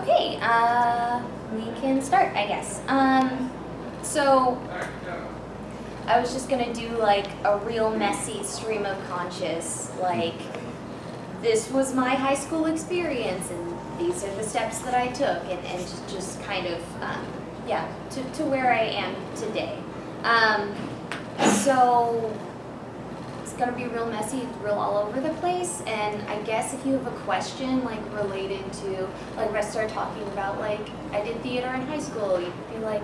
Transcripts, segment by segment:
Okay, we can start, I guess. So I was just gonna do like a real messy stream of conscious, like this was my high school experience and these are the steps that I took and just kind of, yeah, to where I am today. So it's gonna be real messy, real all over the place, and I guess if you have a question like related to, like if I start talking about like I did theater in high school, you could be like,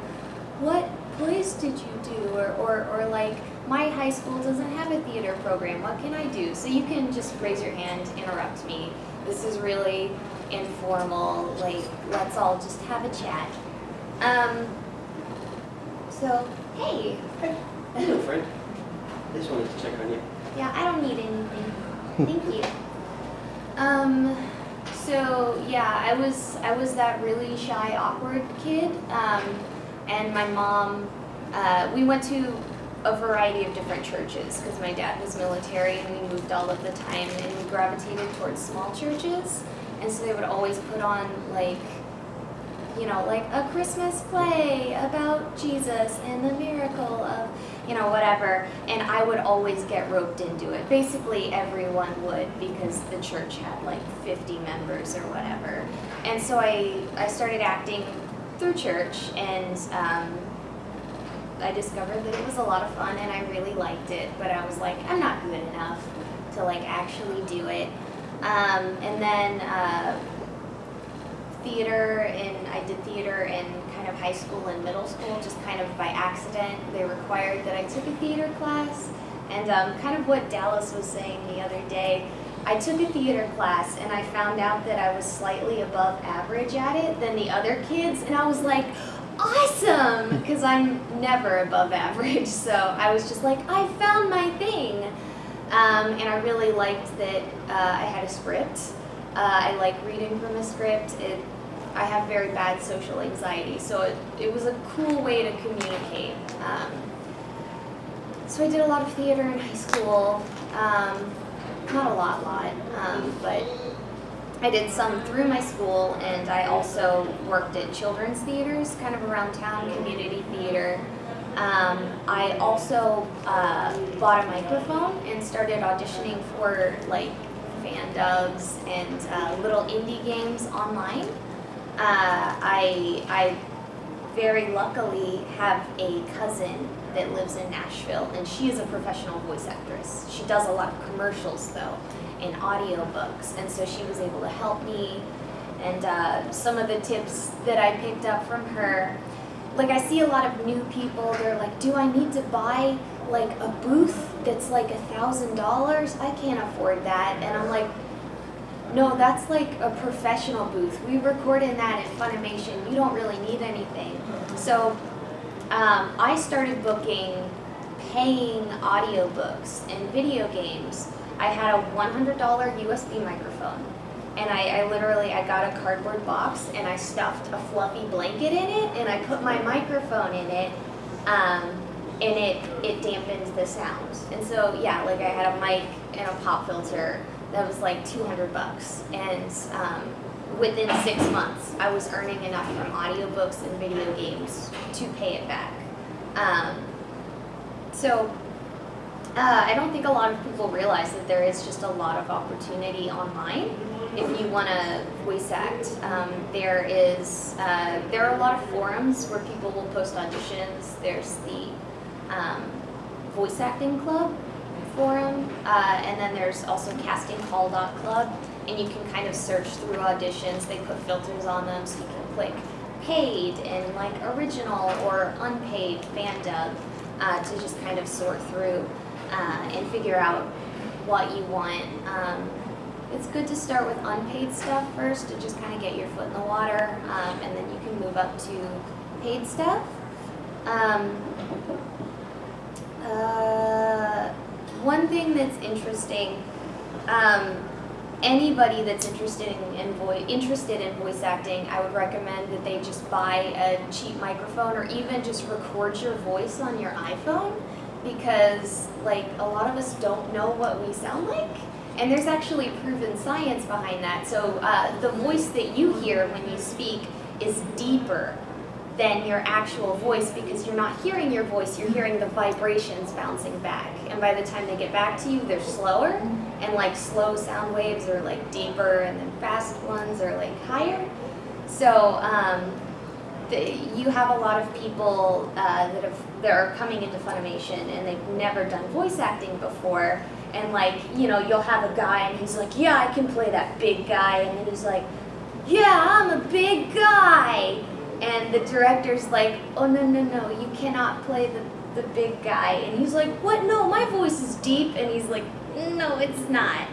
what plays did you do? Or like my high school doesn't have a theater program, what can I do? So you can just raise your hand, interrupt me. This is really informal, like let's all just have a chat. So, hey. Hello, friend. I just wanted to check on you. Yeah, I don't need anything. Thank you. So yeah, I was that really shy, awkward kid. And my mom, we went to a variety of different churches because my dad was military and we moved all of the time and we gravitated towards small churches. And so they would always put on like, you know, like a Christmas play about Jesus and the miracle of, you know, whatever. And I would always get roped into it. Basically everyone would because the church had like 50 members or whatever. And so I started acting through church and I discovered that it was a lot of fun and I really liked it. But I was like, I'm not good enough to like actually do it. And then I did theater in kind of high school and middle school, just kind of by accident. They required that I took a theater class, and kind of what Dallas was saying the other day, I took a theater class and I found out that I was slightly above average at it than the other kids, and I was like, awesome, because I'm never above average, so I was just like, I found my thing. And I really liked that I had a script. I like reading from a script. I have very bad social anxiety, so it was a cool way to communicate. So I did a lot of theater in high school, not a lot, but I did some through my school, and I also worked at children's theaters, kind of around town, community theater. I also bought a microphone and started auditioning for like fan dubs and little indie games online. I very luckily have a cousin that lives in Nashville, and she is a professional voice actress. She does a lot of commercials though, and audiobooks, and so she was able to help me. And some of the tips that I picked up from her, like I see a lot of new people, they're like, do I need to buy like a booth that's like $1,000? I can't afford that. And I'm like, no, that's like a professional booth. We record in that at Funimation. You don't really need anything. So I started booking paying audiobooks and video games. I had a $100 USB microphone. And I literally got a cardboard box and I stuffed a fluffy blanket in it and I put my microphone in it, and it dampened the sound. And so yeah, like I had a mic and a pop filter that was like $200, and within 6 months I was earning enough from audiobooks and video games to pay it back. I don't think a lot of people realize that there is just a lot of opportunity online if you want to voice act. There are a lot of forums where people will post auditions. There's the Voice Acting Club forum, and then there's also castingcall.club, and you can kind of search through auditions. They put filters on them so you can click paid and like original or unpaid fan dub to just kind of sort through and figure out what you want. It's good to start with unpaid stuff first to just kind of get your foot in the water, and then you can move up to paid stuff. One thing that's interesting, anybody that's interested in voice acting, I would recommend that they just buy a cheap microphone or even just record your voice on your iPhone, because like a lot of us don't know what we sound like, And there's actually proven science behind that. So the voice that you hear when you speak is deeper than your actual voice because you're not hearing your voice, you're hearing the vibrations bouncing back. And by the time they get back to you, they're slower, and like slow sound waves are like deeper, and then fast ones are like higher. So you have a lot of people that are coming into Funimation and they've never done voice acting before. And like, you know, you'll have a guy and he's like, yeah, I can play that big guy. And then he's like, yeah, I'm a big guy. And the director's like, oh, no, you cannot play the big guy. And he's like, what? No, my voice is deep. And he's like, no, it's not.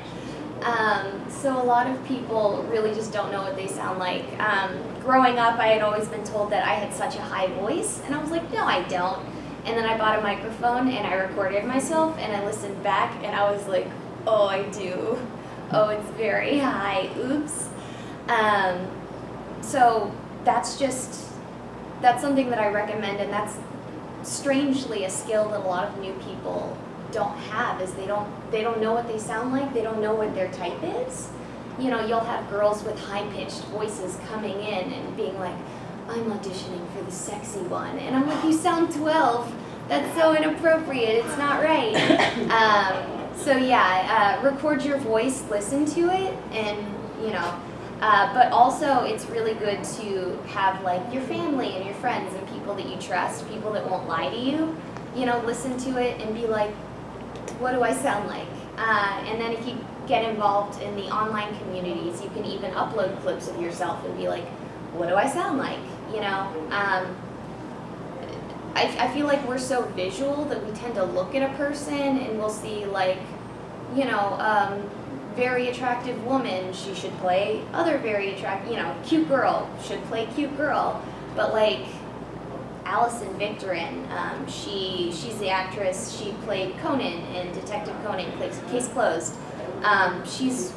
So a lot of people really just don't know what they sound like. Growing up, I had always been told that I had such a high voice. And I was like, no, I don't. And then I bought a microphone and I recorded myself and I listened back and I was like, oh, I do. Oh, it's very high. Oops. So that's something that I recommend, and that's strangely a skill that a lot of new people don't have, is they don't know what they sound like, they don't know what their type is. You know, you'll have girls with high-pitched voices coming in and being like, I'm auditioning for the sexy one. And I'm like, you sound 12. That's so inappropriate. It's not right. So yeah, record your voice, listen to it, and, you know, but also it's really good to have like your family and your friends and people that you trust, people that won't lie to you, you know, listen to it and be like, what do I sound like? And then if you get involved in the online communities, you can even upload clips of yourself and be like, what do I sound like? You know, I feel like we're so visual that we tend to look at a person and we'll see like, you know, very attractive woman, she should play other very attractive, you know, cute girl should play cute girl. But like Alison Victorin, she's the actress, she played Conan in Detective Conan, Case Closed. She's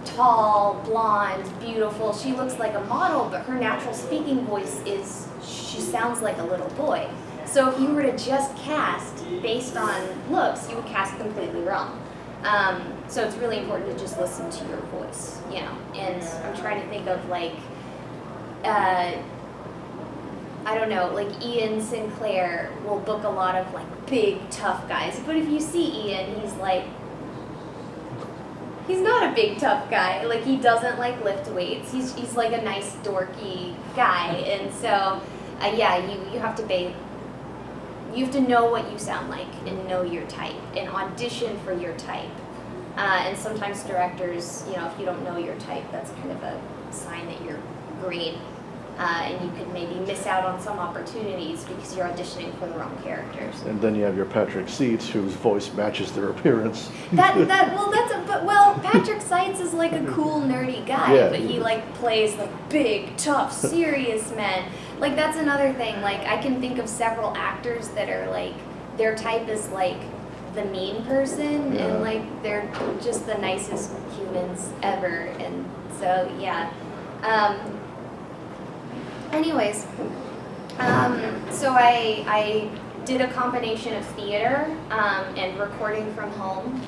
tall, blonde, beautiful. She looks like a model, but her natural speaking voice is, she sounds like a little boy. So if you were to just cast based on looks, you would cast completely wrong. So it's really important to just listen to your voice, you know. And I'm trying to think of like, I don't know, like Ian Sinclair will book a lot of like big, tough guys. But if you see Ian, he's like, he's not a big, tough guy. Like, he doesn't like lift weights. He's like a nice, dorky guy. And so, yeah, you have to you have to know what you sound like and know your type and audition for your type. And sometimes directors, you know, if you don't know your type, that's kind of a sign that you're green. And you could maybe miss out on some opportunities because you're auditioning for the wrong characters. And then you have your Patrick Seitz, whose voice matches their appearance. Patrick Seitz is like a cool nerdy guy, yeah. But he like plays like big, tough, serious men. Like that's another thing. Like I can think of several actors that are like their type is like the mean person, yeah. and like they're just the nicest humans ever. And so yeah. Anyways, so I did a combination of theater and recording from home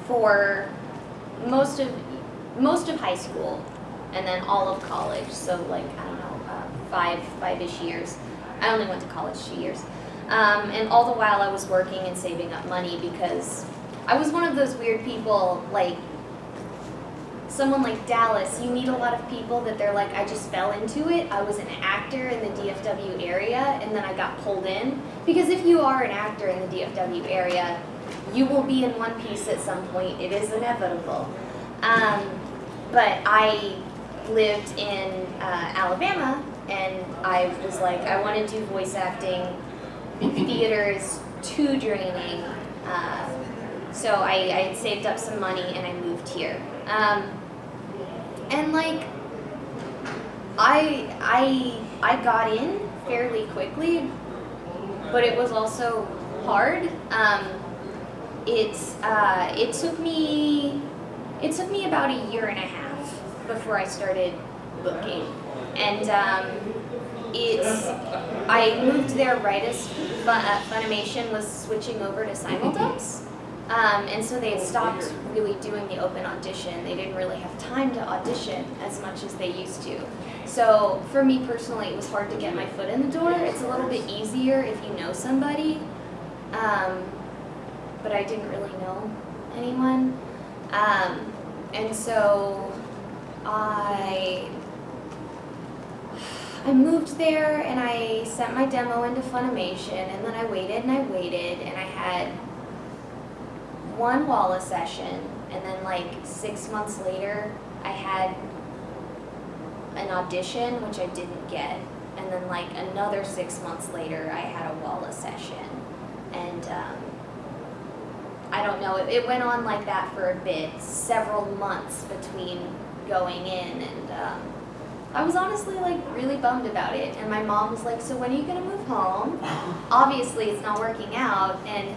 for most of high school, and then all of college. So like I don't know, five-ish years. I only went to college 2 years, and all the while I was working and saving up money because I was one of those weird people like. Someone like Dallas, you need a lot of people that they're like, I just fell into it. I was an actor in the DFW area, and then I got pulled in. Because if you are an actor in the DFW area, you will be in one piece at some point. It is inevitable. But I lived in Alabama, and I was like, I want to do voice acting. Theater is too draining. So I had saved up some money, and I moved here. And like, I got in fairly quickly, but it was also hard. It took me about a year and a half before I started booking, and I moved there right as Funimation was switching over to simuldubs. And so they had stopped really doing the open audition. They didn't really have time to audition as much as they used to. So for me personally, it was hard to get my foot in the door. It's a little bit easier if you know somebody, but I didn't really know anyone. And so I moved there and I sent my demo into Funimation, and then I waited and I had one Wallace session, and then like 6 months later I had an audition, which I didn't get, and then like another 6 months later I had a Wallace session, and I don't know, it went on like that for a bit, several months between going in, and I was honestly like really bummed about it, and my mom was like, so when are you gonna move home? Obviously it's not working out, and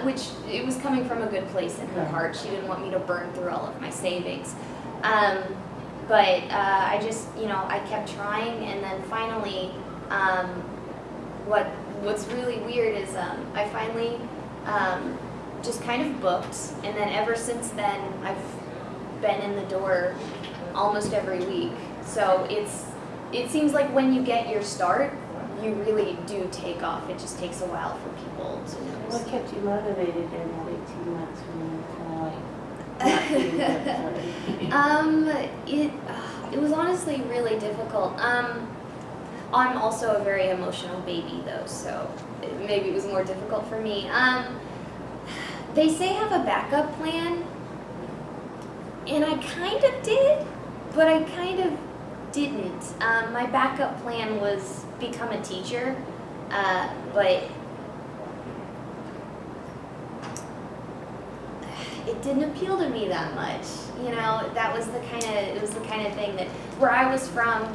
which it was coming from a good place in her heart. She didn't want me to burn through all of my savings. But I just, I kept trying, and then finally, what's really weird is I finally just kind of booked, and then ever since then I've been in the door almost every week. So it seems like when you get your start, you really do take off. It just takes a while for people to notice. What kept you motivated in that 18 months when you were kind of like, It was honestly really difficult. I'm also a very emotional baby though, so maybe it was more difficult for me. They say have a backup plan, and I kind of did, but I kind of didn't. My backup plan was become a teacher, but it didn't appeal to me that much. That was it was the kind of thing that where I was from,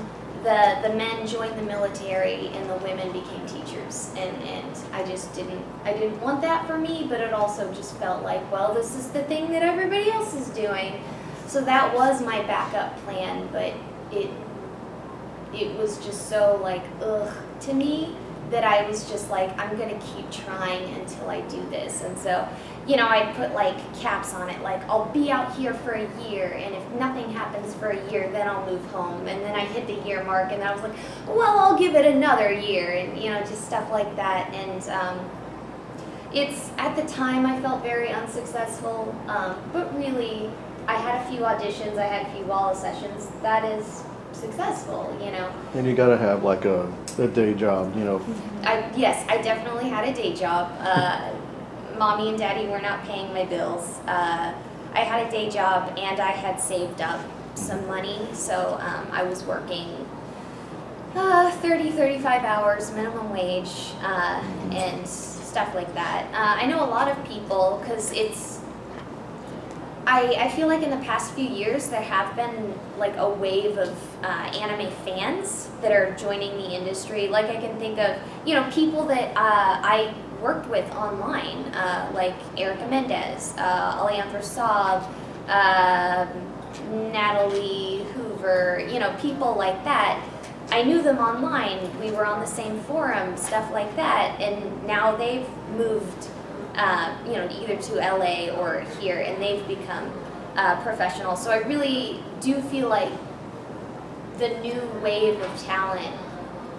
the men joined the military and the women became teachers, and I didn't want that for me, but it also just felt like, well, this is the thing that everybody else is doing. So that was my backup plan, but it was just so like, ugh, to me, that I was just like, I'm gonna keep trying until I do this. And so, I'd put like caps on it, like I'll be out here for a year, and if nothing happens for a year, then I'll move home. And then I hit the year mark, and I was like, well, I'll give it another year, and just stuff like that. And it's, at the time, I felt very unsuccessful, but really, I had a few auditions, I had a few Wallace sessions. That is successful, And you gotta have like a day job, Yes, I definitely had a day job. Mommy and Daddy were not paying my bills. I had a day job, and I had saved up some money, so I was working 30, 35 hours, minimum wage, and stuff like that. I know a lot of people, because I feel like in the past few years there have been like a wave of anime fans that are joining the industry. Like I can think of, people that I worked with online, like Erica Mendez, Alejandro Saab, Natalie Hoover, people like that. I knew them online. We were on the same forum, stuff like that, and now they've moved either to LA or here, and they've become professionals. So I really do feel like the new wave of talent,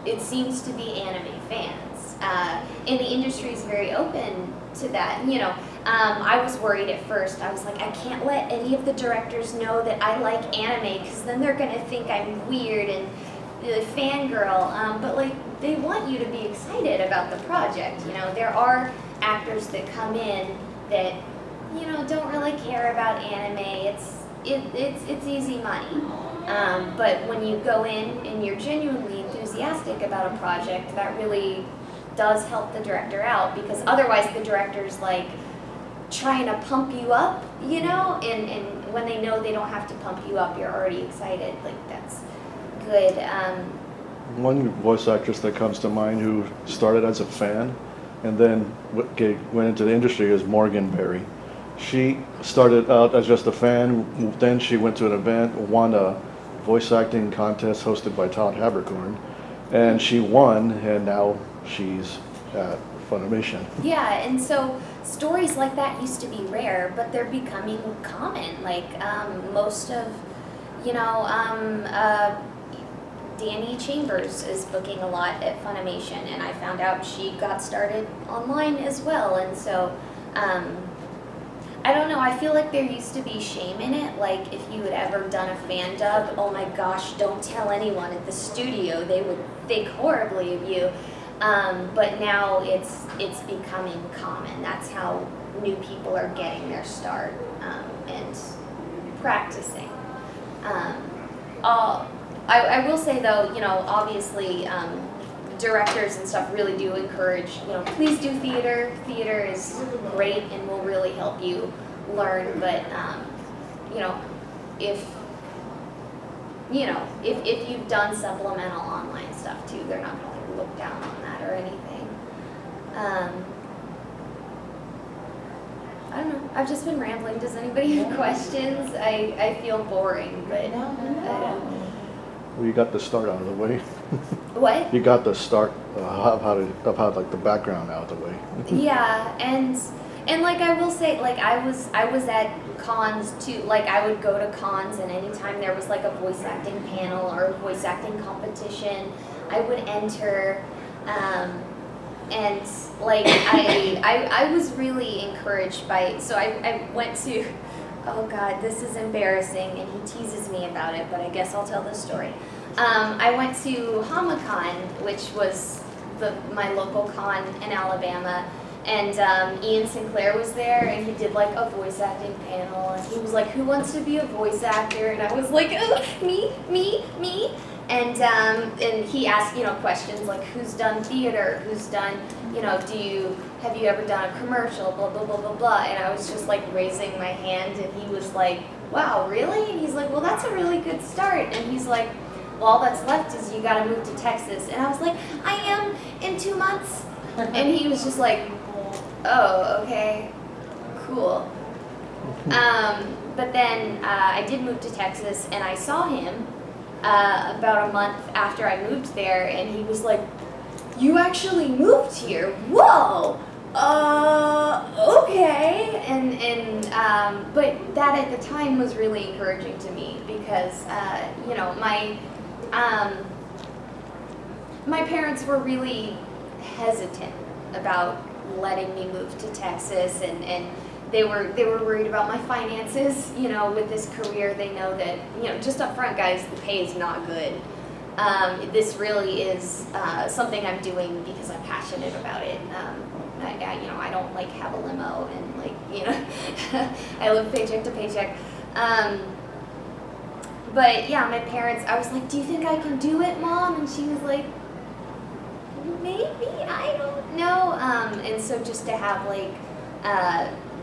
it seems to be anime fans. And the industry is very open to that. I was worried at first. I was like, I can't let any of the directors know that I like anime, because then they're going to think I'm weird and fangirl. But like, they want you to be excited about the project. There are actors that come in that don't really care about anime. It's easy money, but when you go in and you're genuinely enthusiastic about a project, that really does help the director out, because otherwise the director's like trying to pump you up, and when they know they don't have to pump you up, you're already excited. Like, that's good. One voice actress that comes to mind who started as a fan and then went into the industry is Morgan Berry. She started out as just a fan, then she went to an event, won a voice acting contest hosted by Todd Haberkorn, and she won, and now she's at Funimation. Yeah, and so stories like that used to be rare, but they're becoming common. Like most of, you know, Danny Chambers is booking a lot at Funimation, and I found out she got started online as well. And so, I don't know, I feel like there used to be shame in it. Like if you had ever done a fan dub, oh my gosh, don't tell anyone at the studio, they would think horribly of you. But now it's becoming common. That's how new people are getting their start and practicing. I will say though, you know, obviously directors and stuff really do encourage, you know, please do theater. Theater is great and will really help you learn. But you know, if you've done supplemental online stuff too, they're not going to look down on that or anything. I don't know. I've just been rambling. Does anybody have questions? I feel boring, but Well, you got the start out of the way. what? You got the start of how like the background out of the way. Yeah, and like I will say, like I was at cons too. Like I would go to cons, and anytime there was like a voice acting panel or a voice acting competition, I would enter. And like I was really encouraged by. So I went to. Oh God, this is embarrassing, and he teases me about it, but I guess I'll tell the story. I went to HamaCon, which was my local con in Alabama, and Ian Sinclair was there, and he did like a voice acting panel, and he was like, "Who wants to be a voice actor?" And I was like, "Oh, me." And he asked, you know, questions like, "Who's done theater? Who's done, you know, have you ever done a commercial? Blah blah blah blah blah." And I was just like raising my hand, and he was like, "Wow, really?" And he's like, "Well, that's a really good start." And he's like, "Well, all that's left is you got to move to Texas." And I was like, "I am in 2 months." And he was just like, "Oh, okay, cool." But then I did move to Texas, and I saw him about a month after I moved there, and he was like, "You actually moved here? Whoa! Okay." And but that at the time was really encouraging to me because you know, my parents were really hesitant about letting me move to Texas, and they were worried about my finances. You know, with this career, they know that, you know, just up front, guys, the pay is not good. This really is something I'm doing because I'm passionate about it. You know, I don't like have a limo and like, you know, I live paycheck to paycheck. But yeah, my parents, I was like, "Do you think I can do it, Mom?" And she was like, "Maybe, I don't know." And so just to have like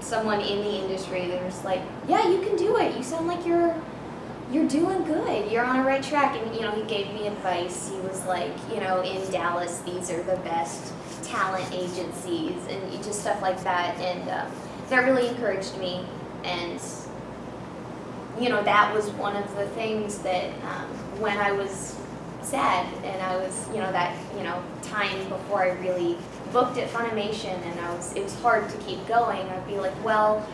someone in the industry that was like, "Yeah, you can do it. You sound like you're doing good. You're on a right track." And you know, he gave me advice. He was like, you know, in Dallas, these are the best talent agencies, and just stuff like that. And that really encouraged me. And you know, that was one of the things that when I was sad and I was, you know, that, you know, time before I really booked at Funimation, and it was hard to keep going. I'd be like, well,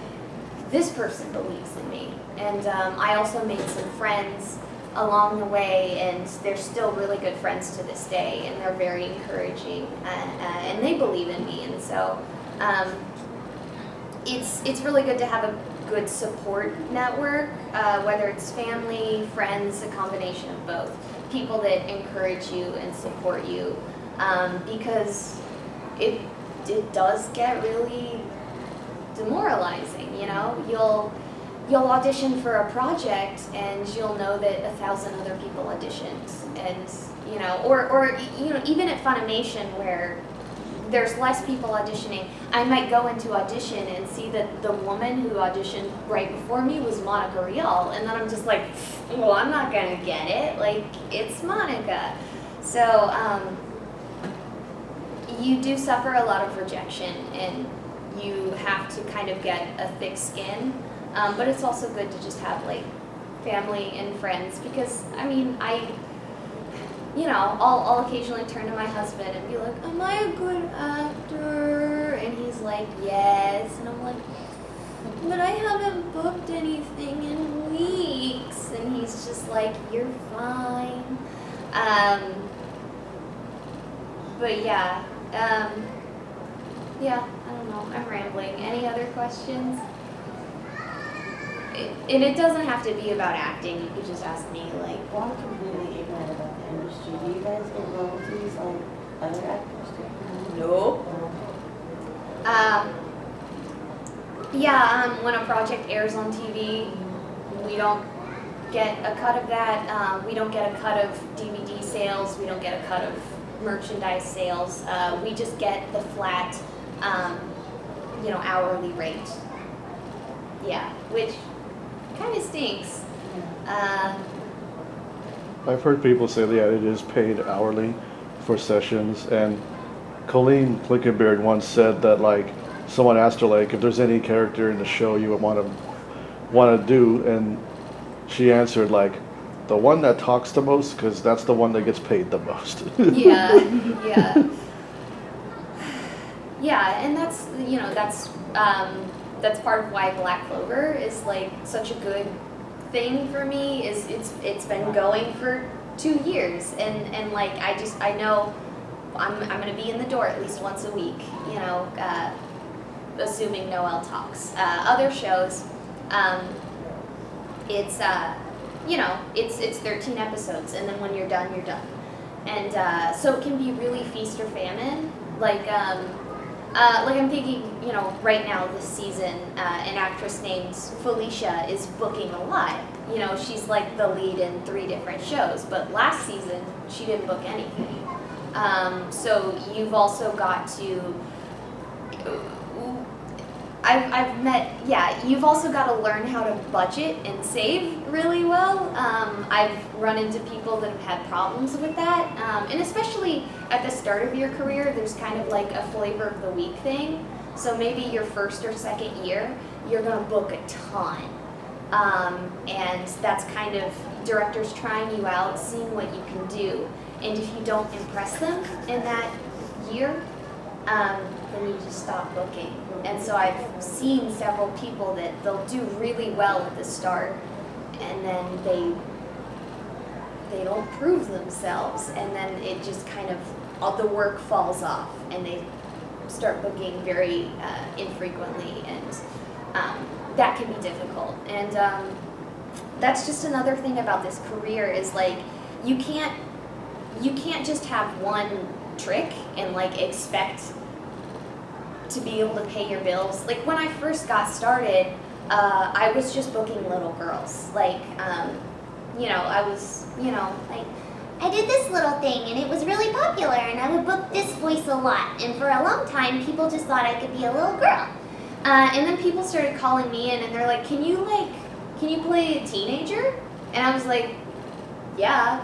this person believes in me. And I also made some friends along the way, and they're still really good friends to this day, and they're very encouraging, and they believe in me. And so it's really good to have a good support network, whether it's family, friends, a combination of both. People that encourage you and support you, because it does get really demoralizing. You know, you'll audition for a project, and you'll know that 1,000 other people auditioned, and you know, or you know, even at Funimation where there's less people auditioning, I might go into audition and see that the woman who auditioned right before me was Monica Rial, and then I'm just like, well, I'm not gonna get it, like, it's Monica. So you do suffer a lot of rejection, and you have to kind of get a thick skin, but it's also good to just have like family and friends, because I mean, you know, I'll occasionally turn to my husband and be like, am I a good actor? And he's like, yes. And I'm like, but I haven't booked anything in weeks. And he's just like, you're fine. But yeah, yeah, I don't know, I'm rambling. Any other questions? And it doesn't have to be about acting, you could just ask me, like, Well, I'm completely ignorant about the industry. Do you guys get royalties like other actors do? nope. When a project airs on TV, we don't get a cut of that. We don't get a cut of DVD sales. We don't get a cut of merchandise sales. We just get the flat, hourly rate. Yeah, which kind of stinks. I've heard people say that it is paid hourly for sessions, and Colleen Clickenbeard once said that, like, someone asked her, like, if there's any character in the show you would want to do, and she answered, like, the one that talks the most, because that's the one that gets paid the most. Yeah, and that's part of why Black Clover is like such a good thing for me. Is it's been going for 2 years, and like I know I'm gonna be in the door at least once a week. Assuming Noel talks. Other shows, it's 13 episodes, and then when you're done, you're done. And so it can be really feast or famine. Like I'm thinking, right now this season, an actress named Felicia is booking a lot. She's like the lead in 3 different shows, but last season she didn't book anything. So you've also got to, you've also got to learn how to budget and save really well. I've run into people that have had problems with that. And especially at the start of your career, there's kind of like a flavor of the week thing. So maybe your first or second year, you're going to book a ton. And that's kind of directors trying you out, seeing what you can do. And if you don't impress them in that year, then you just stop booking. And so I've seen several people that they'll do really well at the start, and then they don't prove themselves, and then it just kind of, all the work falls off, and they start booking very infrequently, and that can be difficult. And that's just another thing about this career is like you can't just have one trick and like expect to be able to pay your bills. Like when I first got started, I was just booking little girls. Like, I was, like, I did this little thing and it was really popular and I would book this voice a lot. And for a long time, people just thought I could be a little girl. And then people started calling me in and they're like, can you play a teenager? And I was like, yeah.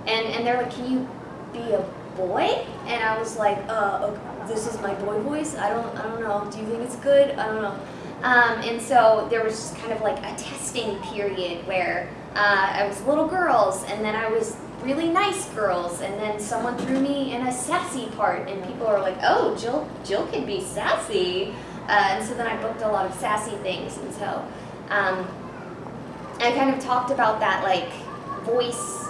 And they're like, can you be a boy? And I was like, okay, this is my boy voice. I don't know. Do you think it's good? I don't know. And so there was just kind of like a testing period where I was little girls, and then I was really nice girls, and then someone threw me in a sassy part, and people are like, oh, Jill can be sassy. And so then I booked a lot of sassy things, and so I kind of talked about that like voice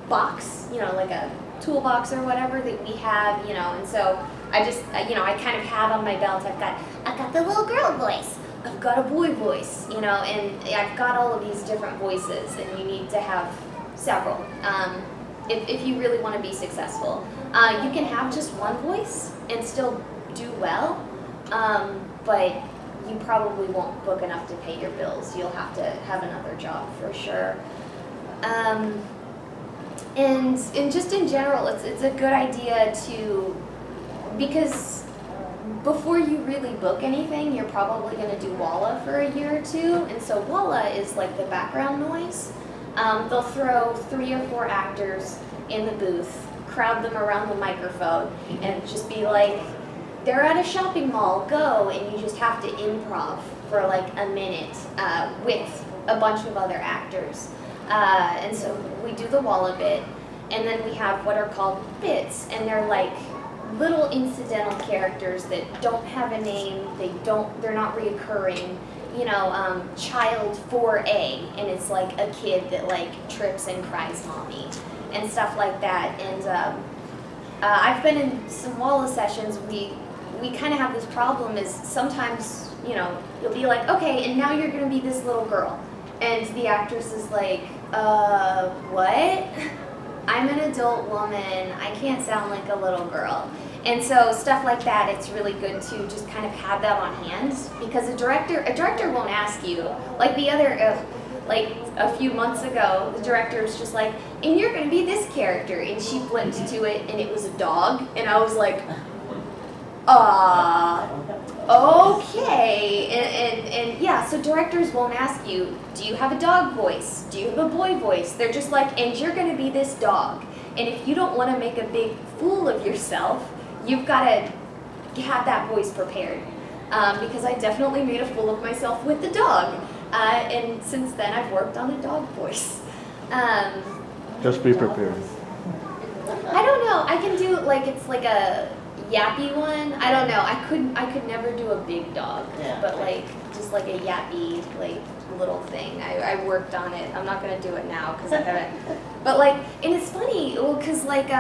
box, like a toolbox or whatever that we have, and so I just, I kind of have on my belt, I've got the little girl voice, I've got a boy voice, and I've got all of these different voices, and you need to have several if you really want to be successful. You can have just one voice and still do well, but you probably won't book enough to pay your bills. You'll have to have another job for sure. And just in general, it's a good idea to, because before you really book anything, you're probably going to do walla for a year or 2. And so walla is like the background noise. They'll throw 3 or 4 actors in the booth, crowd them around the microphone, and just be like, they're at a shopping mall, go, and you just have to improv for like a minute with a bunch of other actors. And so we do the walla bit, And then we have what are called bits, and they're like little incidental characters that don't have a name, they're not reoccurring. You know, child 4A, and it's like a kid that like trips and cries mommy, and stuff like that. And I've been in some Walla sessions. We kind of have this problem is sometimes, you know, you'll be like, okay, and now you're gonna be this little girl, and the actress is like, what? I'm an adult woman. I can't sound like a little girl. And so stuff like that, it's really good to just kind of have that on hand, because a director won't ask you. Like the other, like a few months ago, the director was just like, and you're gonna be this character, and she flipped to it, and it was a dog, and I was like, okay, and yeah, so directors won't ask you, do you have a dog voice? Do you have a boy voice? They're just like, and you're gonna be this dog. And if you don't wanna make a big fool of yourself, you've gotta have that voice prepared. Because I definitely made a fool of myself with the dog. And since then I've worked on a dog voice. Just be prepared. I don't know, I can do like, it's like a yappy one. I don't know, I could never do a big dog, but like, just like a yappy, like, little thing. I worked on it. I'm not gonna do it now because I haven't. But like, and it's funny, well, cause like,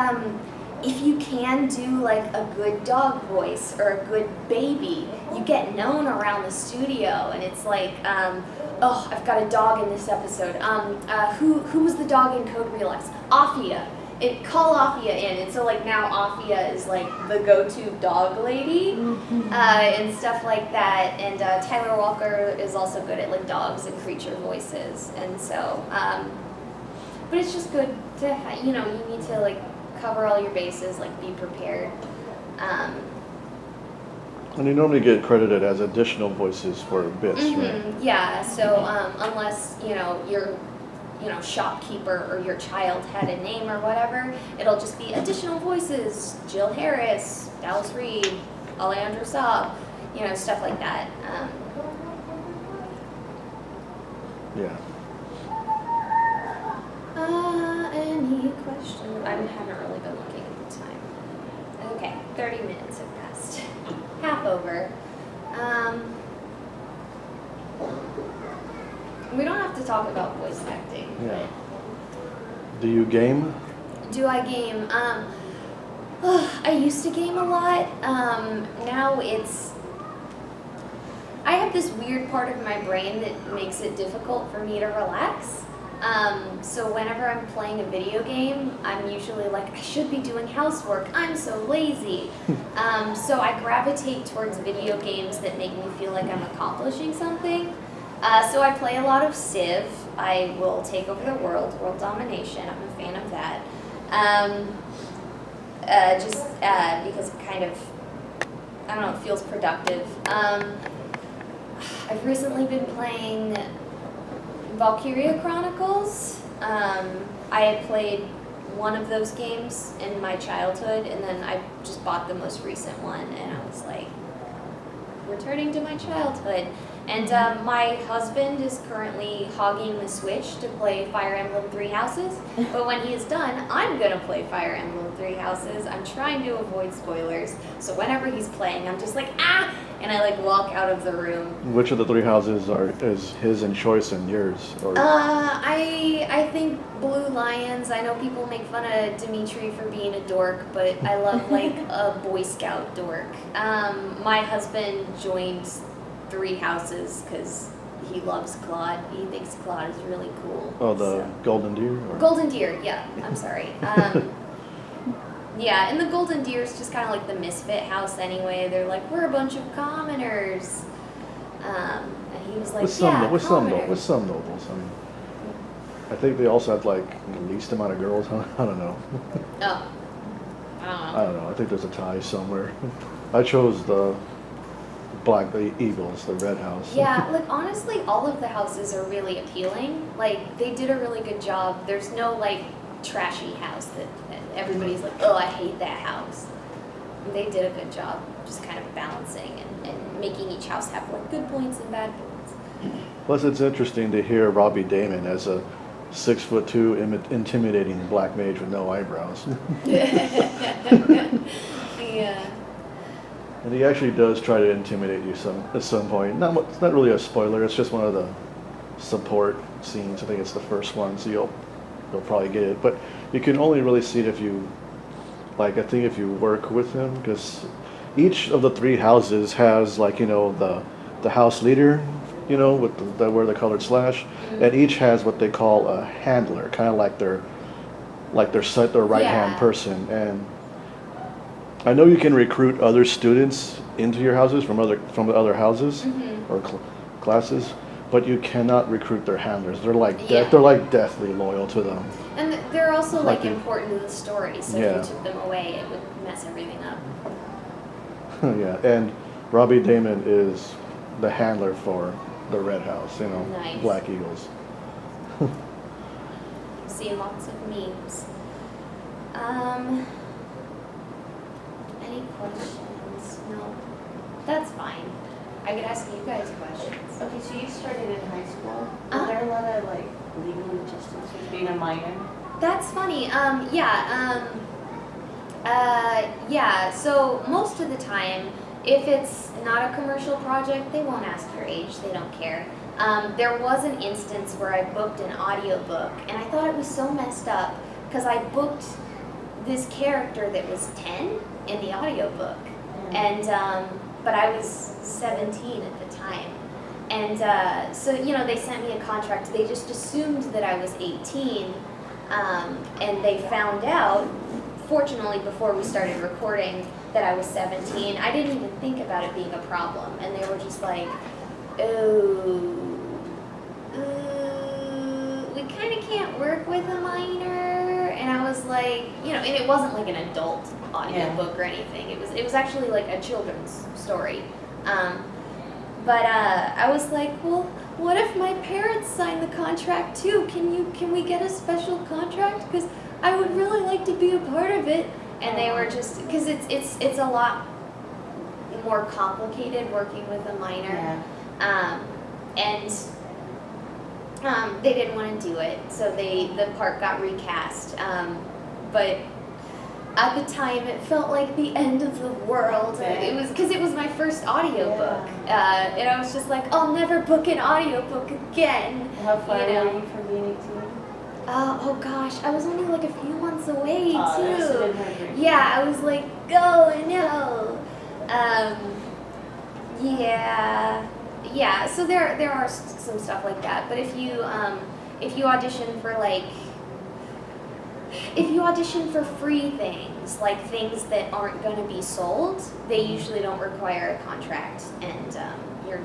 if you can do like a good dog voice or a good baby, you get known around the studio, and it's like, oh, I've got a dog in this episode. Who was the dog in Code Real-X? Afia. Call Afia in, and so like now Afia is like the go-to dog lady, and stuff like that. And Tyler Walker is also good at like dogs and creature voices, and so, but it's just good to, you know, you need to like cover all your bases, like be prepared. And you normally get credited as additional voices for bits, right? Yeah, so unless, you know, your shopkeeper or your child had a name or whatever, it'll just be additional voices, Jill Harris, Dallas Reed, Alejandro Saab, you know, stuff like that. Yeah. Any questions? I haven't really been looking at the time. Okay, 30 minutes have passed. Half over. We don't have to talk about voice acting. Yeah. Do you game? Do I game? I used to game a lot. Now I have this weird part of my brain that makes it difficult for me to relax. So whenever I'm playing a video game, I'm usually like, I should be doing housework. I'm so lazy. So I gravitate towards video games that make me feel like I'm accomplishing something. So I play a lot of Civ. I will take over the world domination. I'm a fan of that. Because it kind of, I don't know, it feels productive. I've recently been playing Valkyria Chronicles. I had played one of those games in my childhood, and then I just bought the most recent one, and I was like, returning to my childhood. And my husband is currently hogging the Switch to play Fire Emblem Three Houses, but when he is done, I'm gonna play Fire Emblem Three Houses. I'm trying to avoid spoilers, so whenever he's playing, I'm just like, ah! And I like walk out of the room. Which of the three houses is his in choice and yours? Or? I think Blue Lions. I know people make fun of Dimitri for being a dork, but I love like a Boy Scout dork. My husband joined Three Houses because he loves Claude. He thinks Claude is really cool. Oh, the so. Golden Deer? Or? Golden Deer, yeah. I'm sorry. Yeah, and the Golden Deer is just kind of like the misfit house anyway. They're like, we're a bunch of commoners. And he was like, with some nobles. I mean, I think they also have like the least amount of girls. I don't know. Oh. I don't know. I think there's a tie somewhere. I chose the Eagles, the red house. Yeah, like honestly, all of the houses are really appealing. Like they did a really good job. There's no like trashy house that everybody's like, oh, I hate that house. They did a good job just kind of balancing and making each house have like good points and bad points. Plus, it's interesting to hear Robbie Damon as a 6'2", intimidating black mage with no eyebrows. Yeah. And he actually does try to intimidate you at some point. It's not really a spoiler. It's just one of the support scenes. I think it's the first one, so you'll probably get it. But you can only really see it if you, like, I think if you work with him, because each of the 3 houses has, like, you know, the house leader, you know, with the wear the colored slash, and each has what they call a handler, kind of like their right hand person. And I know you can recruit other students into your houses from other houses or classes, but you cannot recruit their handlers. They're like they're like deathly loyal to them. And they're also like important to the story, so Yeah. if you took them away, it would mess everything up. Yeah, and Robbie Damon is the handler for the Red House, you know, Nice. Black Eagles. See lots of memes. Any questions? No. That's fine. I could ask you guys questions. Okay, so you started in high school. Uh-huh. Are there a lot of like legal logistics with being a minor? That's funny. Yeah, so most of the time, if it's not a commercial project, they won't ask your age, they don't care. There was an instance where I booked an audiobook, and I thought it was so messed up, because I booked this character that was 10 in the audiobook, and, but I was 17 at the time. And so, you know, they sent me a contract, they just assumed that I was 18, and they found out, fortunately, before we started recording, that I was 17. I didn't even think about it being a problem, and they were just like, we kind of can't work with a minor. And I was like, you know, and it wasn't like an adult audiobook or anything. It was actually like a children's story. But I was like, well, what if my parents sign the contract too? Can we get a special contract? Because I would really like to be a part of it. And they were just, because it's a lot more complicated working with a minor. And they didn't want to do it, so the part got recast. But at the time, it felt like the end of the world. Okay. It was because it was my first audiobook, and I was just like, I'll never book an audiobook again. How far You know? were you from being 18? Oh gosh, I was only like a few months away That too. should've been heartbreaking. Yeah, I was like, oh no. Yeah. So there are some stuff like that. But if you audition for free things, like things that aren't going to be sold, they usually don't require a contract, and you're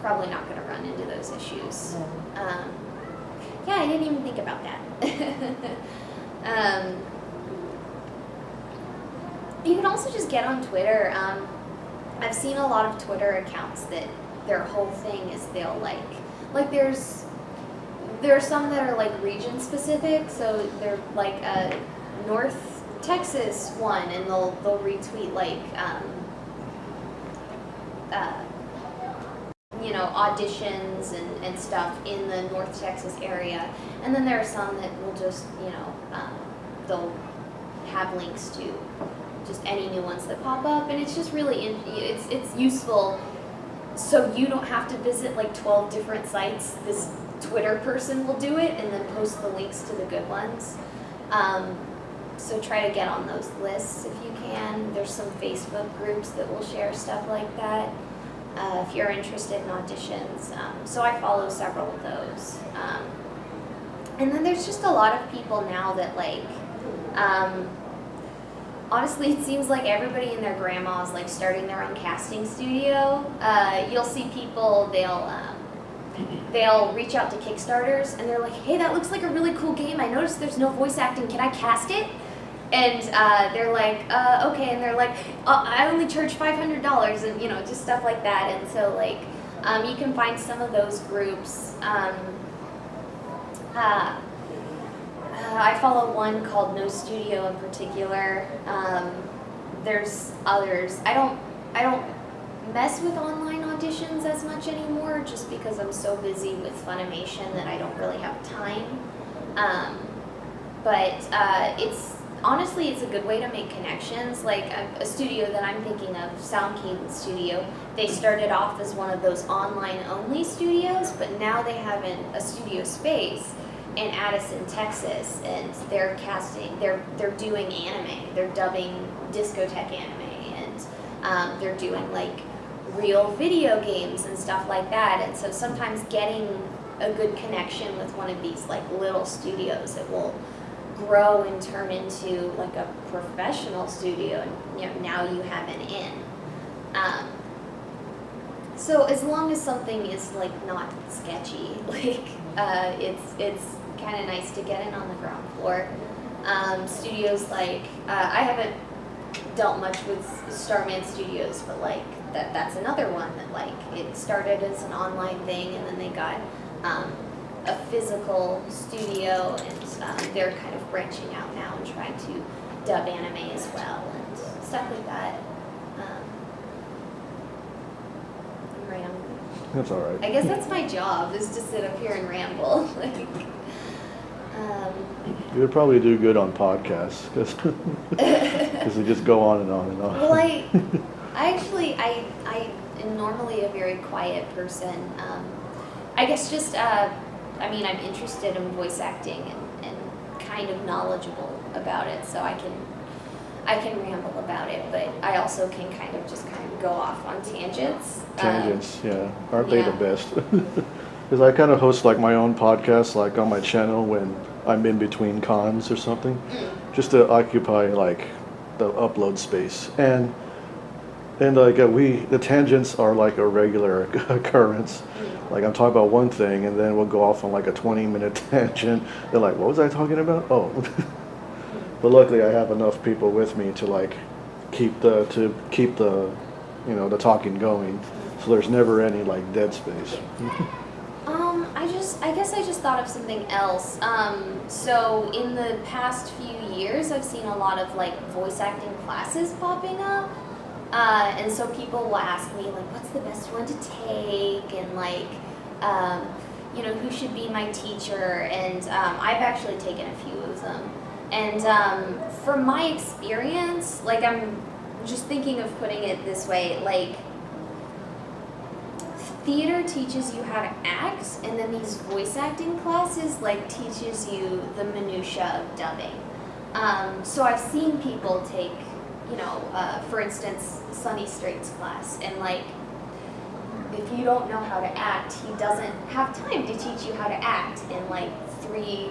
probably not going to run into those issues. Yeah, I didn't even think about that. You can also just get on Twitter. I've seen a lot of Twitter accounts that their whole thing is they'll like there are some that are like region specific, so they're like a North Texas one, and they'll retweet like you know, auditions and stuff in the North Texas area. And then there are some that will just, you know, they'll have links to just any new ones that pop up, and it's just really, it's useful, so you don't have to visit like 12 different sites. This Twitter person will do it and then post the links to the good ones. So try to get on those lists if you can. There's some Facebook groups that will share stuff like that. If you're interested in auditions. So I follow several of those. And then there's just a lot of people now that like, honestly, it seems like everybody and their grandma is like starting their own casting studio. You'll see people, they'll reach out to Kickstarters and they're like, hey, that looks like a really cool game. I noticed there's no voice acting. Can I cast it? And they're like, okay. And they're like, I only charge $500, and you know, just stuff like that. And so like, you can find some of those groups. I follow one called No Studio in particular. There's others. I don't mess with online auditions as much anymore, just because I'm so busy with Funimation that I don't really have time. But it's honestly, it's a good way to make connections. Like a studio that I'm thinking of, Sound Cadence Studio, they started off as one of those online-only studios, but now they have a studio space in Addison, Texas, and they're doing anime. They're dubbing discotheque anime, and they're doing like real video games and stuff like that. And so sometimes getting a good connection with one of these like little studios, it will grow and turn into like a professional studio, and you know, now you have an in. So as long as something is like not sketchy, like it's kind of nice to get in on the ground floor. Studios like I haven't dealt much with Starman Studios, but like that's another one that like it started as an online thing, and then they got a physical studio, and they're kind of branching out now and trying to dub anime as well and stuff like that. I'm rambling. That's all right. I guess that's my job, is to sit up here and ramble. Like, You would probably do good on podcasts because they just go on and on and on. well, I actually am normally a very quiet person. I guess just I mean, I'm interested in voice acting and kind of knowledgeable about it, so I can ramble about it, but I also can kind of go off on tangents. Tangents, yeah. Aren't they yeah. the best? Because I kind of host like my own podcast, like on my channel when I'm in between cons or something, just to occupy like the upload space. And like the tangents are like a regular occurrence. Like I'm talking about one thing, and then we'll go off on like a 20-minute tangent. They're like, "What was I talking about?" Oh, but luckily I have enough people with me to like keep the the talking going. So there's never any like dead space. I guess I just thought of something else. So in the past few years, I've seen a lot of like voice acting classes popping up. And so people will ask me like, what's the best one to take, and like, who should be my teacher, and I've actually taken a few of them. And from my experience, like I'm just thinking of putting it this way, like theater teaches you how to act, and then these voice acting classes like teaches you the minutia of dubbing. So I've seen people take, for instance, Sunny Straight's class, and like, if you don't know how to act, he doesn't have time to teach you how to act in like 3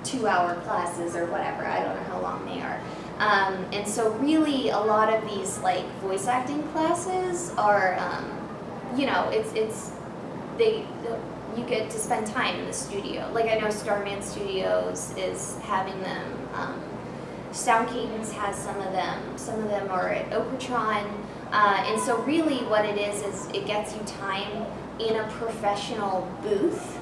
2-hour classes or whatever. I don't know how long they are. And so really a lot of these like voice acting classes are, you get to spend time in the studio. Like I know Starman Studios is having them. Sound Cadence has some of them are at Okratron, and so really what it is it gets you time in a professional booth,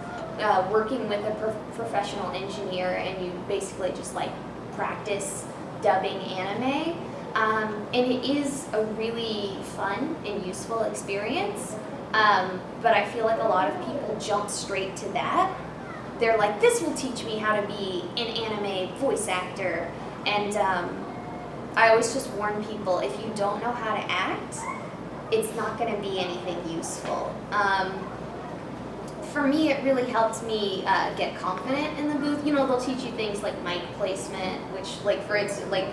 working with a professional engineer, and you basically just like practice dubbing anime, and it is a really fun and useful experience, but I feel like a lot of people jump straight to that. They're like, this will teach me how to be an anime voice actor. And I always just warn people, if you don't know how to act, it's not going to be anything useful. For me, it really helped me get confident in the booth. They'll teach you things like mic placement, which, like, for instance, like,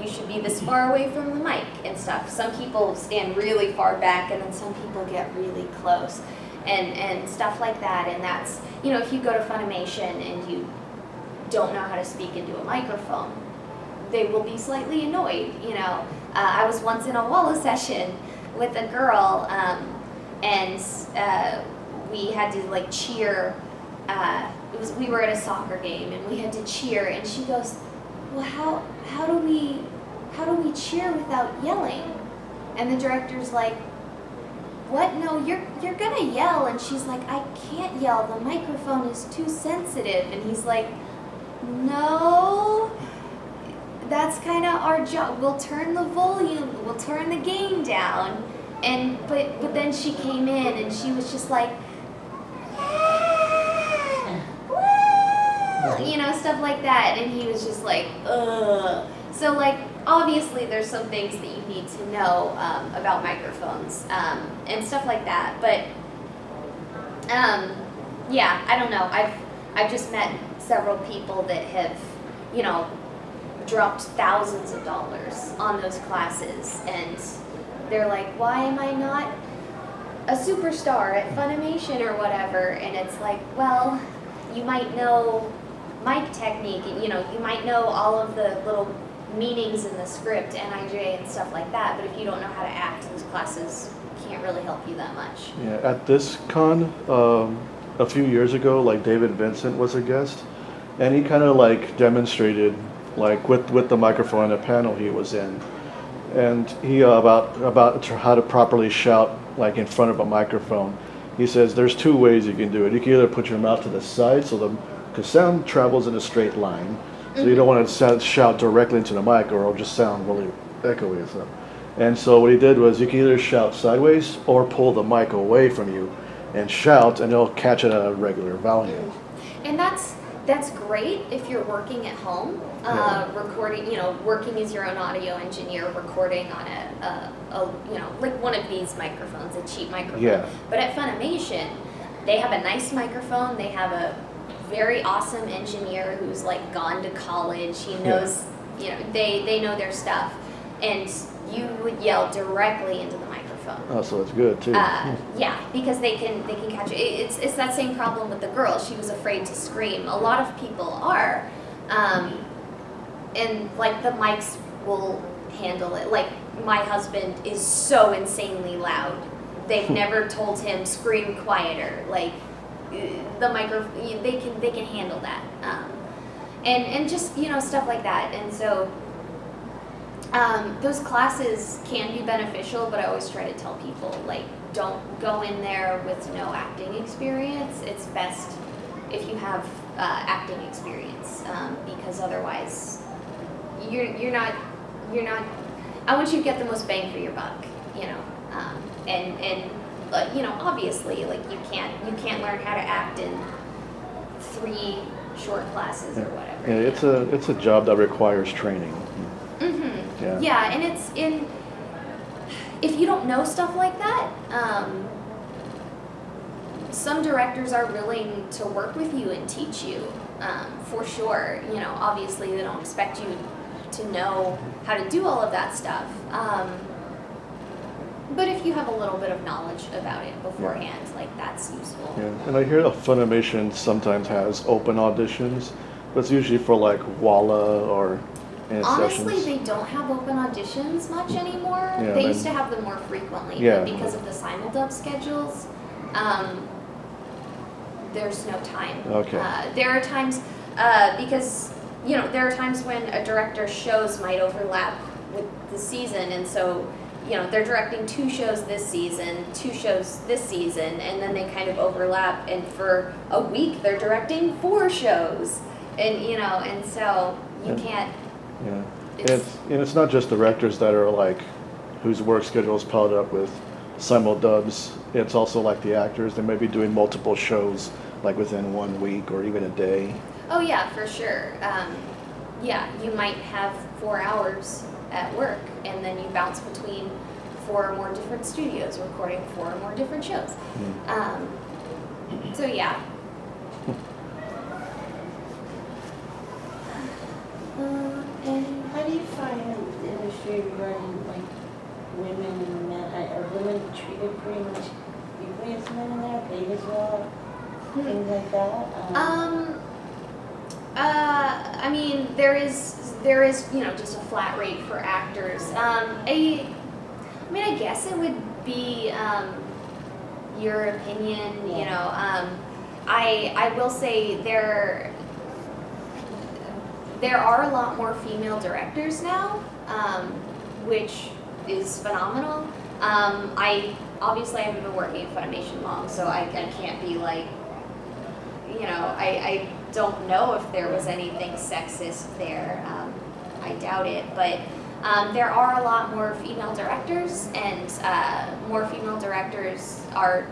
you should be this far away from the mic and stuff. Some people stand really far back, and then some people get really close, and stuff like that. And that's, if you go to Funimation and you don't know how to speak into a microphone, they will be slightly annoyed. I was once in a Walla session with a girl, and we had to like cheer. We were at a soccer game and we had to cheer, and she goes, "Well, how do we cheer without yelling?" And the director's like, "What? No, you're gonna yell." And she's like, "I can't yell. The microphone is too sensitive." And he's like, "No, that's kind of our job. We'll turn the volume, we'll turn the gain down." And but then she came in and she was just like, you know, stuff like that. And he was just like, ugh. So like, obviously there's some things that you need to know about microphones and stuff like that. But yeah, I don't know. I've just met several people that have, you know, dropped thousands of dollars on those classes, and they're like, why am I not a superstar at Funimation or whatever? And it's like, well, you might know mic technique, and you know, you might know all of the little meanings in the script, NIJ and stuff like that, but if you don't know how to act, those classes can't really help you that much. Yeah, at this con, a few years ago, like David Vincent was a guest, and he kind of like demonstrated, like with the microphone and the panel he was in, and he about how to properly shout like in front of a microphone. He says there's two ways you can do it. You can either put your mouth to the side, because sound travels in a straight line, so you don't want to shout directly into the mic, or it'll just sound really echoey and stuff. And so what he did was you can either shout sideways or pull the mic away from you and shout, and it'll catch it at a regular volume. And that's great if you're working at home, recording, you know, working as your own audio engineer, recording on a you know, like one of these microphones, a cheap microphone. Yeah. But at Funimation, they have a nice microphone. They have a very awesome engineer who's like gone to college. He knows, you know, they know their stuff, and you would yell directly into the microphone. Oh, so it's good too. Yeah, because they can catch it. It's that same problem with the girl. She was afraid to scream. A lot of people are, and like the mics will handle it. Like my husband is so insanely loud. They've never told him scream quieter. Like the microphone, they can handle that. And just, you know, stuff like that. And so those classes can be beneficial, but I always try to tell people, like, don't go in there with no acting experience. It's best if you have acting experience, because otherwise you're not, I want you to get the most bang for your buck, you know, and you know, obviously, like, you can't learn how to act in 3 short classes or whatever. Yeah, it's a job that requires training. Mm-hmm. Yeah, and it's in, if you don't know stuff like that, some directors are willing to work with you and teach you, for sure. You know, obviously they don't expect you to know how to do all of that stuff. But if you have a little bit of knowledge about it beforehand, like, that's useful. Yeah, and I hear that Funimation sometimes has open auditions, but it's usually for like Walla or Honestly, sessions. they don't have open auditions much anymore. Yeah, They used to have them more frequently, Yeah. but because of the simuldub schedules, there's no time. Okay. There are times, because, you know, there are times when a director's shows might overlap with the season, and so, you know, they're directing 2 shows this season, 2 shows this season, and then they kind of overlap, and for a week they're directing 4 shows, and, you know, and so you can't. Yeah, and it's not just directors that are like, whose work schedule is piled up with simuldubs. It's also like the actors. They may be doing multiple shows like within 1 week or even a day. Oh yeah, for sure. Yeah, you might have 4 hours at work, and then you bounce between 4 or more different studios recording 4 or more different shows. So yeah. And how do you find the industry regarding like women and men? Are women treated pretty much equally as men in there, paid as well, things like that? I mean, there is, you know, just a flat rate for actors. I mean, I guess it would be your opinion, you know. I will say there are a lot more female directors now, which is phenomenal. I haven't been working at Funimation long, so I can't be like, you know, I don't know if there was anything sexist there. I doubt it, but there are a lot more female directors, and more female directors are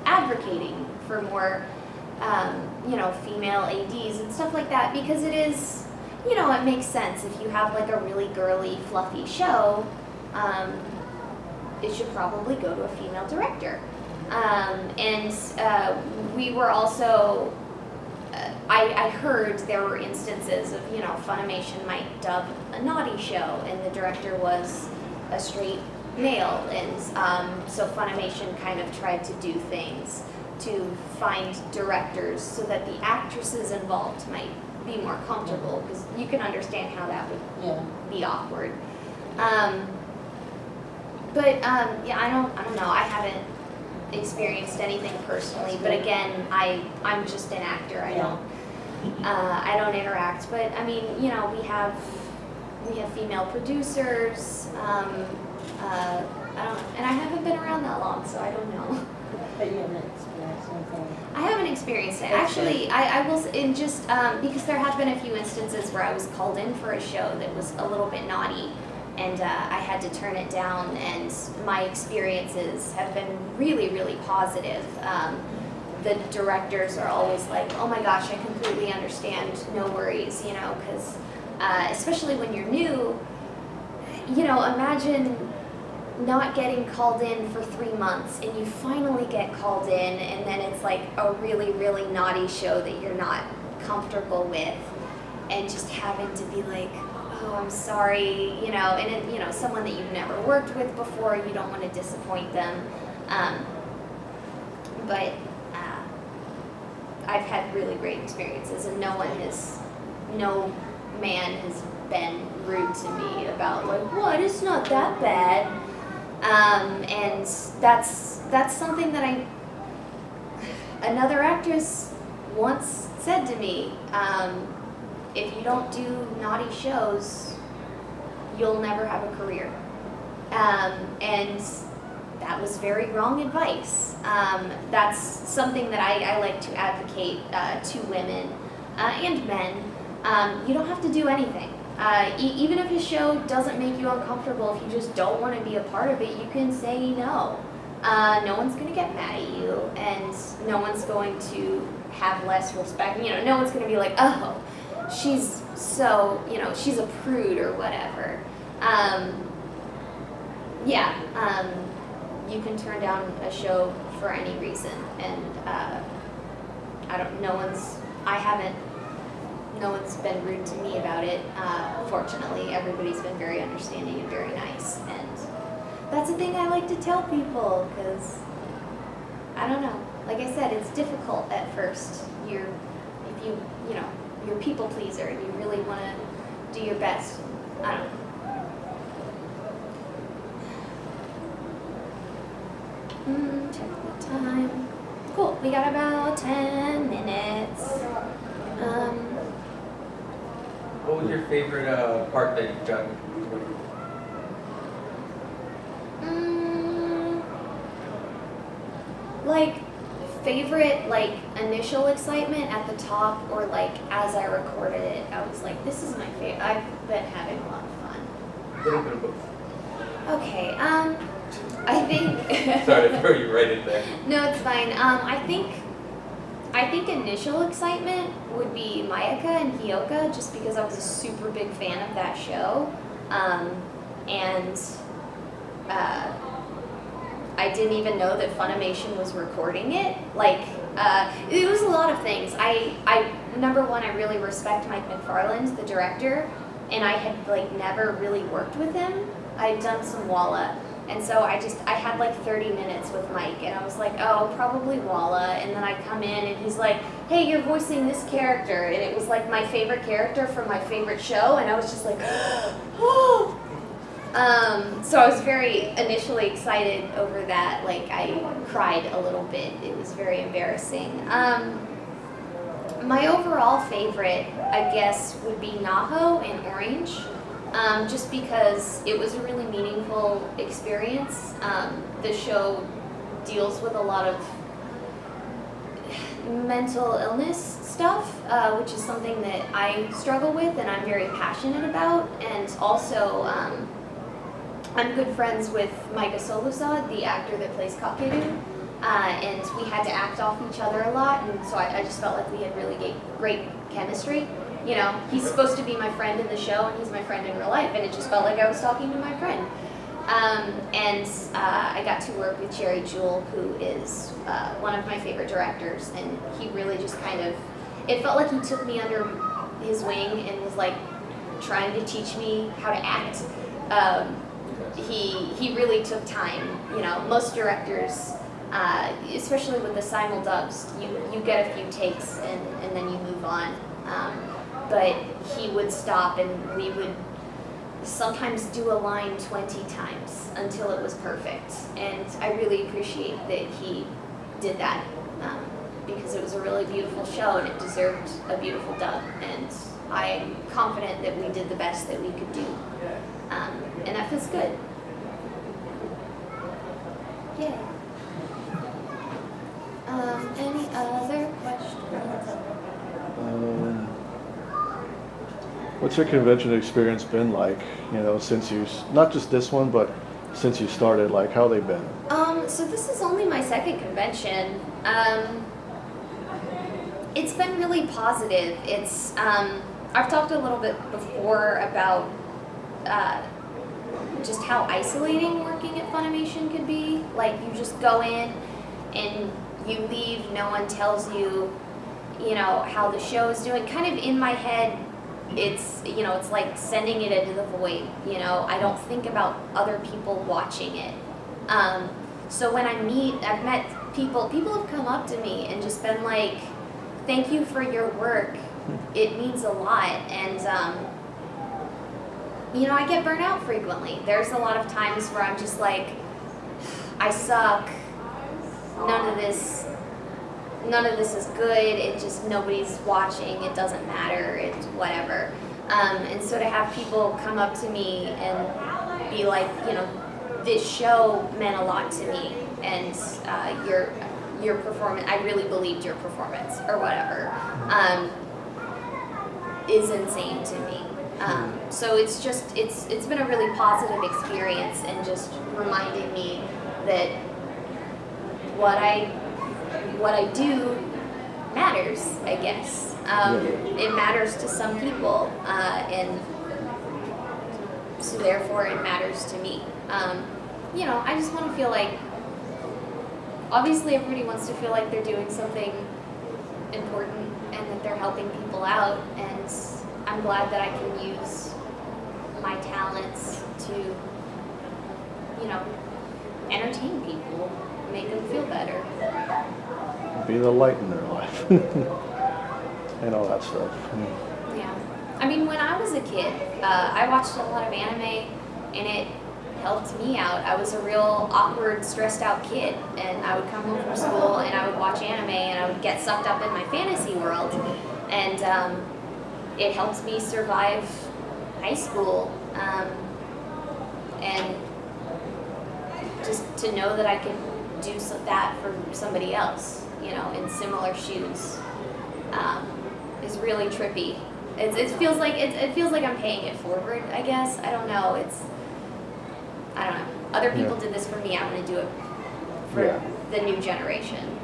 advocating for more female ADs and stuff like that, because it is, it makes sense. If you have like a really girly, fluffy show, it should probably go to a female director. We were also, I heard there were instances of, Funimation might dub a naughty show and the director was a straight male, and so Funimation kind of tried to do things to find directors so that the actresses involved might be more comfortable, because you can understand how that would be awkward. I don't know. I haven't experienced anything personally, but again, I'm just an actor. I don't interact. But I mean, we have female producers. I don't, and I haven't been around that long, so I don't know. But you haven't experienced anything. I haven't experienced it. Actually, I will, in just, because there have been a few instances where I was called in for a show that was a little bit naughty, and I had to turn it down, and my experiences have been really, really positive. The directors are always like, oh my gosh, I completely understand, no worries, because especially when you're new, imagine not getting called in for 3 months and you finally get called in, and then it's like a really, really naughty show that you're not comfortable with, and just having to be like, oh, I'm sorry, and someone that you've never worked with before, you don't want to disappoint them. But I've had really great experiences, and no man has been rude to me about like, what, it's not that bad. And that's something that another actress once said to me, if you don't do naughty shows, you'll never have a career. And that was very wrong advice. That's something that I like to advocate to women and men. You don't have to do anything. Even if a show doesn't make you uncomfortable, if you just don't want to be a part of it, you can say no. No one's going to get mad at you, and no one's going to have less respect. No one's going to be like, oh, she's so, she's a prude or whatever. You can turn down a show for any reason, and no one's been rude to me about it. Fortunately, everybody's been very understanding and very nice, and that's a thing I like to tell people, because I don't know. Like I said, it's difficult at first. You're a people pleaser, and you really want to do your best. I don't know. Check the time. Cool. We got about 10 minutes. What was your favorite part that you've done? Like, favorite, like, initial excitement at the top, or like as I recorded it, I was like, this is my favorite. I've been having a lot of fun. A little bit of both. Okay, I think. Sorry to throw you right in there. No, it's fine. I think initial excitement would be Mayaka and Hyoka, just because I was a super big fan of that show, and I didn't even know that Funimation was recording it. Like, it was a lot of things. Number one, I really respect Mike McFarland, the director, and I had like never really worked with him. I'd done some Walla. And so I had like 30 minutes with Mike, and I was like, oh, probably Walla. And then I come in and he's like, hey, you're voicing this character. And it was like my favorite character from my favorite show, and I was just like, oh. So I was very initially excited over that. Like, I cried a little bit. It was very embarrassing. My overall favorite, I guess, would be Naho and Orange. Just because it was a really meaningful experience. The show deals with a lot of mental illness stuff, which is something that I struggle with and I'm very passionate about. And also, I'm good friends with Maika Solusad, the actor that plays Kakeru. and we had to act off each other a lot, and so I just felt like we had really great chemistry. You know, he's supposed to be my friend in the show, and he's my friend in real life, and it just felt like I was talking to my friend. I got to work with Jerry Jewell, who is one of my favorite directors, and he really just kind of, it felt like he took me under his wing and was like trying to teach me how to act. He really took time. You know, most directors, especially with the simul dubs, you get a few takes and then you move on. But he would stop and we would sometimes do a line 20 times until it was perfect. And I really appreciate that he did that because it was a really beautiful show and it deserved a beautiful dub. And I'm confident that we did the best that we could do. And that feels good. Yay. Any other questions? What's your convention experience been like, you know, since not just this one, but since you started, like how they been? So this is only my second convention. It's been really positive. It's, I've talked a little bit before about just how isolating working at Funimation could be. Like you just go in and you leave, no one tells you, you know, how the show is doing. Kind of in my head, it's, you know, it's like sending it into the void, you know. I don't think about other people watching it. So when I've met people have come up to me and just been like, thank you for your work. It means a lot. And, you know, I get burnt out frequently. There's a lot of times where I'm just like, I suck. None of this is good. It just, nobody's watching. It doesn't matter. It's whatever. And so to have people come up to me and be like, you know, this show meant a lot to me, and your performance, I really believed your performance, or whatever, is insane to me. So it's just, it's been a really positive experience, and just reminding me that what I do matters, I guess. It matters to some people, and so therefore it matters to me. You know, I just want to feel like, obviously everybody wants to feel like they're doing something important and that they're helping people out, and I'm glad that I can use my talents to, you know, entertain people, make them feel better. Be the light in their life. And all that stuff. Yeah. I mean, when I was a kid, I watched a lot of anime, and it helped me out. I was a real awkward, stressed out kid, and I would come home from school and I would watch anime and I would get sucked up in my fantasy world, and it helped me survive high school, and just to know that I could do that for somebody else, you know, in similar shoes, is really trippy. It feels like I'm paying it forward, I guess. I don't know. I don't know. Other people did this for me. I'm going to do it for the new generation.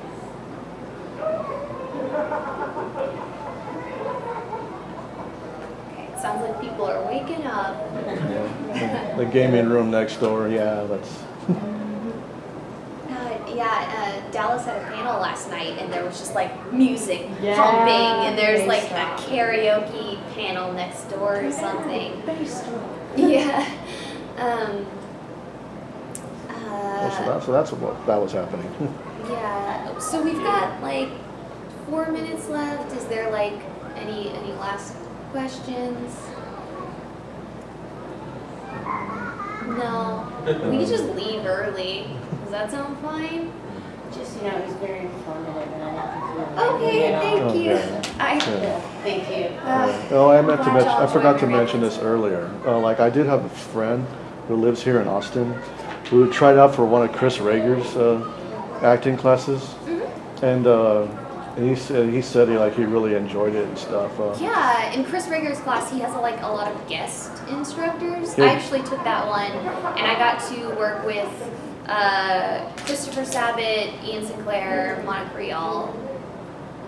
Okay, it sounds like people are waking up. Yeah. The gaming room next door, that's... Dallas had a panel last night, and there was just like music pumping, and there's like a karaoke panel next door or something. Yeah. So that's what that was happening. Yeah. So we've got like 4 minutes left. Is there like any last questions? No. We can just leave early. Does that sound fine? Just, you know, it was very informative, and I Okay, thank you. Thank you. Oh, I forgot to mention this earlier. Like, I did have a friend who lives here in Austin who tried out for one of Chris Rager's acting classes, and he said he really enjoyed it and stuff. Yeah, in Chris Rager's class, he has a lot of guest instructors. Yeah. I actually took that one, and I got to work with Christopher Sabat, Ian Sinclair, Monica Rial,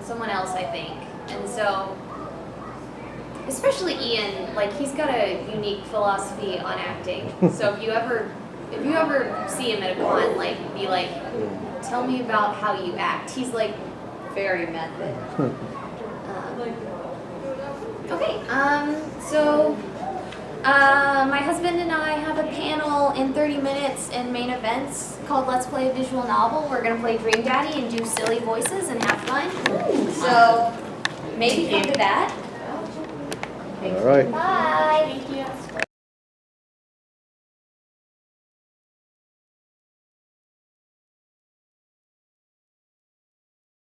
someone else, I think. And so, especially Ian, like he's got a unique philosophy on acting. So if you ever see him at a con, like be like, tell me about how you act. He's like very method. Okay, so my husband and I have a panel in 30 minutes in main events called Let's Play a Visual Novel. We're gonna play Dream Daddy and do silly voices and have fun. So maybe come to that. All right. Bye. Thank you.